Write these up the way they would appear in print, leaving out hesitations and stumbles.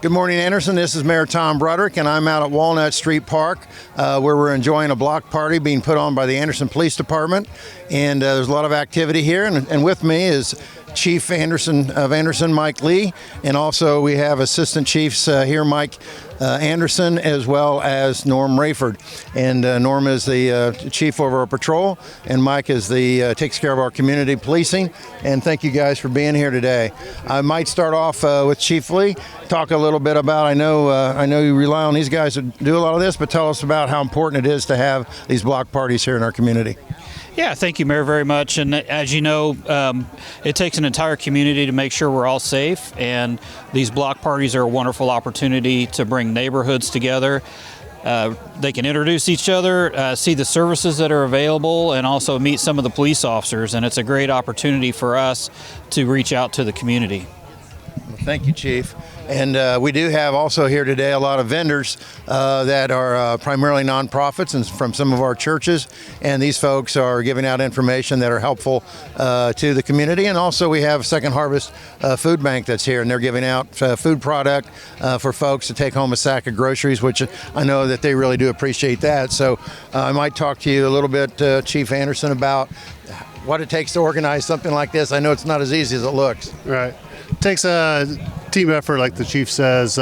Good morning, Anderson. This is Mayor Tom Broderick, and I'm out at Walnut Street Park where we're enjoying a block party being put on by the Anderson Police Department. And there's a lot of activity here. And with me is Chief Anderson of Anderson, Mike Lee, and also we have Assistant Chiefs here, Mike Anderson, as well as Norm Rayford. And Norm is the chief over our patrol, and Mike is the takes care of our community policing. And thank you guys for being here today. I might start off with Chief Lee, talk a little bit about. I know you rely on these guys to do a lot of this, but tell us about how important it is to have these block parties here in our community. Yeah, thank you, Mayor, very much. And as you know, it takes an entire community to make sure we're all safe. And these block parties are a wonderful opportunity to bring neighborhoods together. They can introduce each other, see the services that are available, and also meet some of the police officers. And it's a great opportunity for us to reach out to the community. Thank you, Chief. And we do have also here today a lot of vendors that are primarily nonprofits and from some of our churches. And these folks are giving out information that are helpful to the community. And also we have Second Harvest Food Bank that's here, and they're giving out food product for folks to take home a sack of groceries, which I know that they really do appreciate that. So I might talk to you a little bit, Chief Anderson, about what it takes to organize something like this. I know it's not as easy as it looks. Right. It takes a team effort, like the chief says.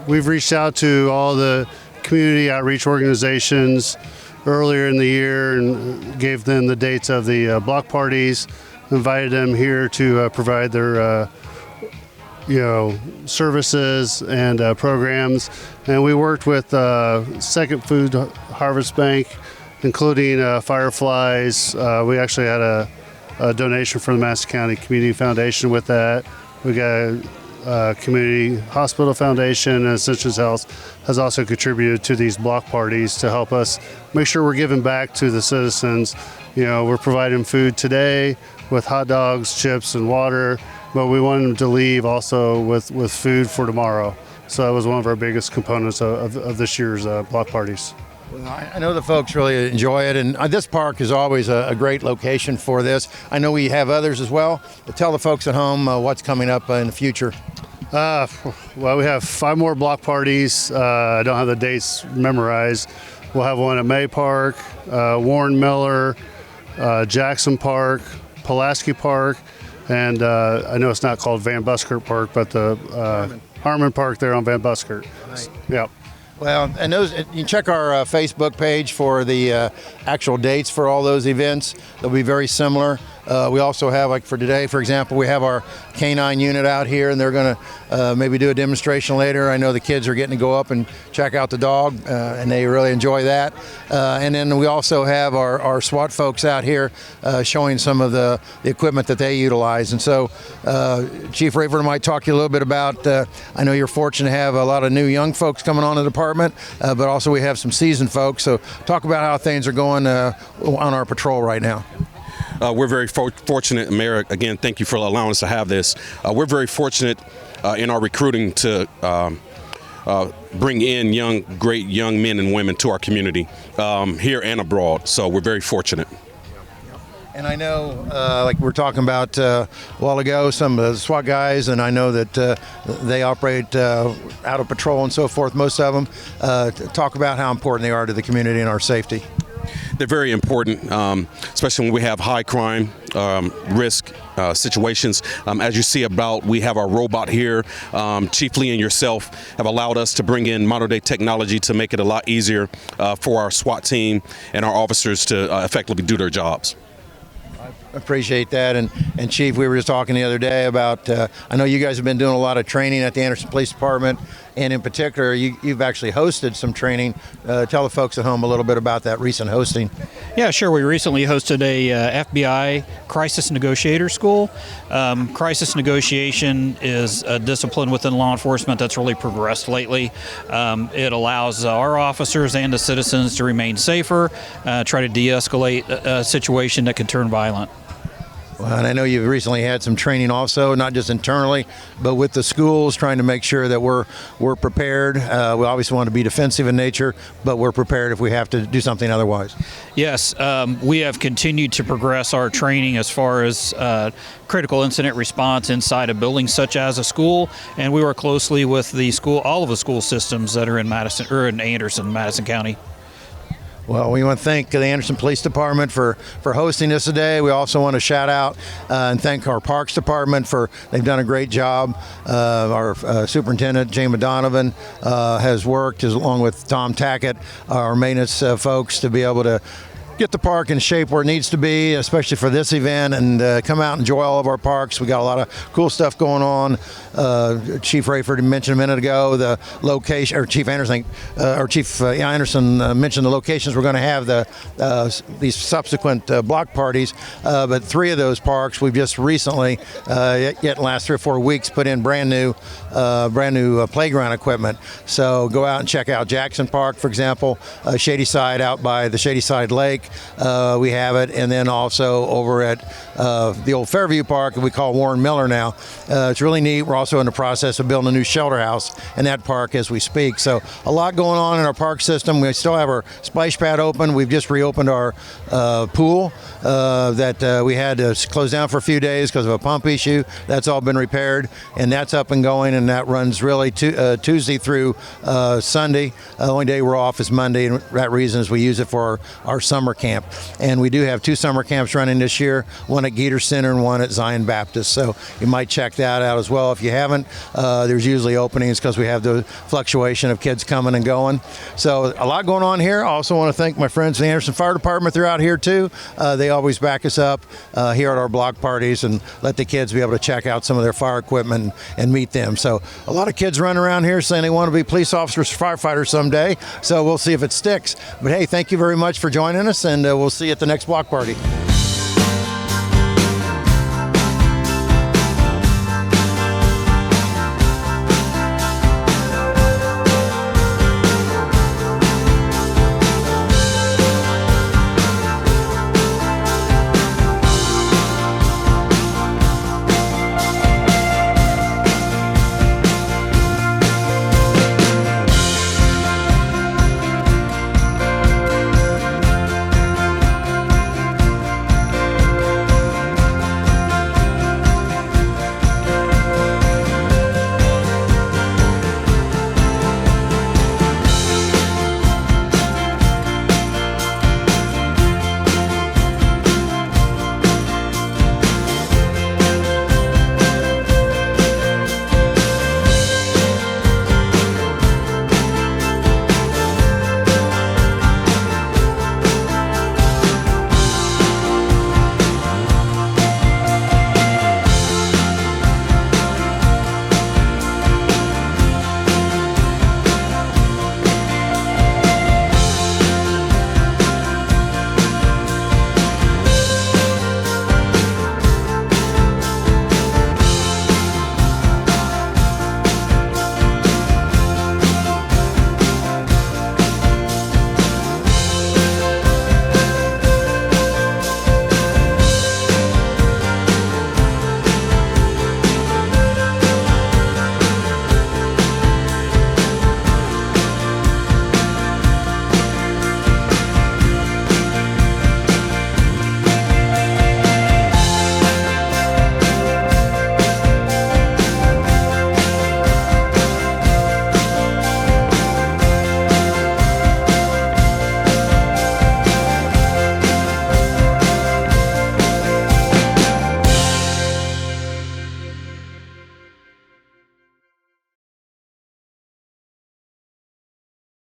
We've reached out to all the community outreach organizations earlier in the year and gave them the dates of the block parties, invited them here to provide their services and programs. And we worked with Second Food Harvest Bank, including Fireflies. We actually had a donation from the Madison County Community Foundation with that. We got Community Hospital Foundation, and Ascensions Health has also contributed to these block parties to help us make sure we're giving back to the citizens. We're providing food today with hot dogs, chips, and water, but we want them to leave also with food for tomorrow. So that was one of our biggest components of this year's block parties. Well, I know the folks really enjoy it, and this park is always a great location for this. I know we have others as well, but tell the folks at home what's coming up in the future. Well, we have 5 more block parties. I don't have the dates memorized. We'll have one at May Park, Warren Miller, Jackson Park, Pulaski Park, and I know it's not called Van Buskert Park, but the Harmon Park there on Van Buskert. Right. Yep. Well, and those, you can check our Facebook page for the actual dates for all those events. They'll be very similar. We also have, like for today, for example, we have our canine unit out here, and they're going to maybe do a demonstration later. I know the kids are getting to go up and check out the dog, and they really enjoy that. And then we also have our SWAT folks out here showing some of the equipment that they utilize. And so Chief Rayford might talk to you a little bit about, I know you're fortunate to have a lot of new young folks coming on the department, but also we have some seasoned folks. So talk about how things are going on our patrol right now. We're very fortunate, Mayor. Again, thank you for allowing us to have this. We're very fortunate in our recruiting to bring in great young men and women to our community here and abroad. So we're very fortunate. And I know, like we were talking about a while ago, some of the SWAT guys, and I know that they operate out of patrol and so forth, most of them. Talk about how important they are to the community and our safety. They're very important, especially when we have high crime risk situations. As you see about, we have our robot here. Chief Lee and yourself have allowed us to bring in modern day technology to make it a lot easier for our SWAT team and our officers to effectively do their jobs. Appreciate that. And Chief, we were just talking the other day about, I know you guys have been doing a lot of training at the Anderson Police Department, and in particular, you've actually hosted some training. Tell the folks at home a little bit about that recent hosting. Yeah, sure. We recently hosted a FBI crisis negotiator school. Crisis negotiation is a discipline within law enforcement that's really progressed lately. It allows our officers and the citizens to remain safer, try to de-escalate a situation that could turn violent. Well, and I know you've recently had some training also, not just internally, but with the schools, trying to make sure that we're prepared. We obviously want to be defensive in nature, but we're prepared if we have to do something otherwise. Yes, we have continued to progress our training as far as critical incident response inside of buildings such as a school, and we work closely with the school, all of the school systems that are in Madison or in Anderson, Madison County. Well, we want to thank the Anderson Police Department for hosting us today. We also want to shout out and thank our Parks Department they've done a great job. Our Superintendent, Jamie Donovan, has worked along with Tom Tackett, our maintenance folks, to be able to get the park in shape where it needs to be, especially for this event, and come out and enjoy all of our parks. We got a lot of cool stuff going on. Chief Rayford mentioned a minute ago the location, or Chief Anderson, Anderson mentioned the locations we're going to have these subsequent block parties. But 3 of those parks we've just recently, yet in the last 3 or 4 weeks, put in brand new playground equipment. So go out and check out Jackson Park, for example, Shady Side out by the Shady Side Lake. We have it, and then also over at the old Fairview Park, we call Warren Miller now. It's really neat. We're also in the process of building a new shelter house in that park as we speak. So a lot going on in our park system. We still have our splash pad open. We've just reopened our pool that we had to close down for a few days because of a pump issue. That's all been repaired, and that's up and going, and that runs really Tuesday through Sunday. The only day we're off is Monday, and that reason is we use it for our summer camp. And we do have 2 summer camps running this year, one at Geter Center and one at Zion Baptist. So you might check that out as well. If you haven't, there's usually openings because we have the fluctuation of kids coming and going. So a lot going on here. I also want to thank my friends in the Anderson Fire Department. They're out here too. They always back us up here at our block parties and let the kids be able to check out some of their fire equipment and meet them. So a lot of kids running around here saying they want to be police officers, firefighters someday. So we'll see if it sticks. But hey, thank you very much for joining us, and we'll see you at the next block party.